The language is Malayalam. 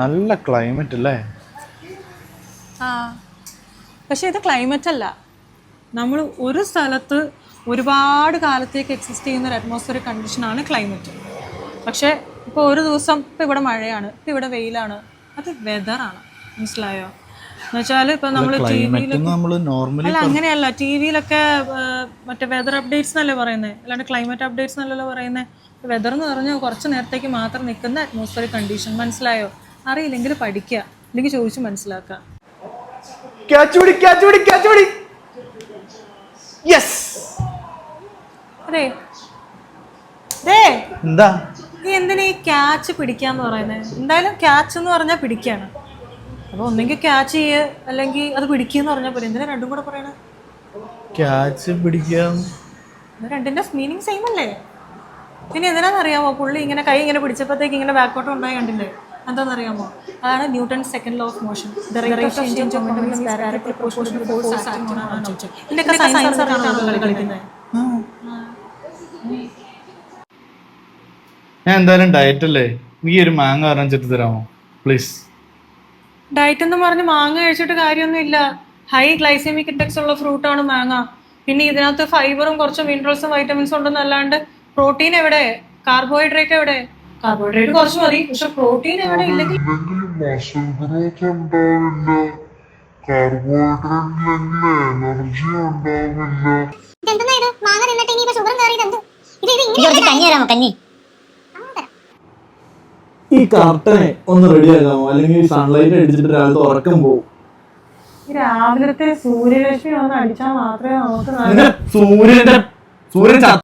നല്ല ക്ലൈമറ്റ് അല്ലേ? ആ പക്ഷെ ഇത് ക്ലൈമറ്റ് അല്ല. നമ്മൾ ഒരു സ്ഥലത്ത് ഒരുപാട് കാലത്തേക്ക് എക്സിസ്റ്റ് ചെയ്യുന്ന ഒരു അറ്റ്മോസ്ഫിയറിക് കണ്ടീഷനാണ് ക്ലൈമറ്റ്. പക്ഷേ ഇപ്പോൾ ഒരു ദിവസം ഇപ്പോൾ ഇവിടെ മഴയാണ്, ഇപ്പോൾ ഇവിടെ വെയിലാണ്, അത് വെതറാണ്. മനസ്സിലായോ? എന്നുവെച്ചാൽ ഇപ്പോൾ നമ്മൾ ടി വിയിലൊക്കെ അല്ല, അങ്ങനെയല്ല. ടി വിയിലൊക്കെ മറ്റേ വെതർ അപ്ഡേറ്റ്സ് എന്നല്ലേ പറയുന്നത്, അല്ലാണ്ട് ക്ലൈമറ്റ് അപ്ഡേറ്റ്സ് എന്നല്ലല്ലോ പറയുന്നത്. വെതർ എന്ന് പറഞ്ഞാൽ കുറച്ച് നേരത്തേക്ക് മാത്രം നിൽക്കുന്ന അറ്റ്മോസ്ഫിയറിക് കണ്ടീഷൻ. മനസ്സിലായോ? അറിയില്ലെങ്കിൽ പഠിക്കുക, അല്ലെങ്കിൽ ചോദിച്ച് മനസ്സിലാക്കുക. അതെ, എന്താ നീ എന്തിനാ ഈ ക്യാച്ച് പിടിക്കാന്ന് പറയുന്നത്? എന്തായാലും ക്യാച്ച് എന്ന് പറഞ്ഞാൽ പിടിക്കാണ്. അപ്പൊ ഒന്നെങ്കിൽ ക്യാച്ച് ചെയ്യ്, അല്ലെങ്കിൽ അത് പിടിക്കുന്ന പറഞ്ഞാൽ പോലെ. എന്തിനാ രണ്ടും കൂടെ പറയണേ? ക്യാച്ച് പിടിക്കാം, രണ്ടിന്റെ മീനിങ് സെയിം അല്ലേ? പിന്നെ എന്തിനാണെന്നറിയാമോ പുള്ളി ഇങ്ങനെ കൈ ഇങ്ങനെ പിടിച്ചപ്പോഴത്തേക്ക് ഇങ്ങനെ ബാക്കോട്ട് ഉണ്ടായി കണ്ടില്ലേ? എന്താണെന്നറിയാമോ? അതാണ് newton second law of motion. ഞാൻ എന്തായാലും ഡയറ്റ് അല്ലേ, നീ ഒരു മാങ്ങ അറഞ്ചിട്ട് തരാമോ പ്ലീസ്? ഡയറ്റ് എന്ന് പറഞ്ഞ് മാങ്ങ കഴിച്ചിട്ട് കാര്യമൊന്നും ഇല്ല. ഹൈ ഗ്ലൈസെമിക് ഇൻഡെക്സ് ഉള്ള ഫ്രൂട്ടാണ് മാങ്ങ. പിന്നെ ഇതിനകത്ത് ഫൈബറും കുറച്ച് മിനറൽസും വൈറ്റമിൻസും ഉണ്ടെന്നല്ലാണ്ട് പ്രോട്ടീൻ എവിടെ? കാർബോഹൈഡ്രേറ്റ് എവിടെ? കാർബോഹൈഡ്രേറ്റ് കുറച്ച് മതി, പക്ഷെ പ്രോട്ടീൻ എവിടെ? ഇല്ലെങ്കിൽ ഈ കർട്ടനെ ഒന്ന് റെഡിയാക്കാമോ? അല്ലെങ്കിൽ സൺലൈറ്റ് അടിച്ചിട്ട് രാവിലത്തെ ഉറക്കം പോകും. രാവിലത്തെ സൂര്യരശ്മി ഒന്ന് അടിച്ചാൽ മാത്രമേ നമുക്ക് സൂര്യൻ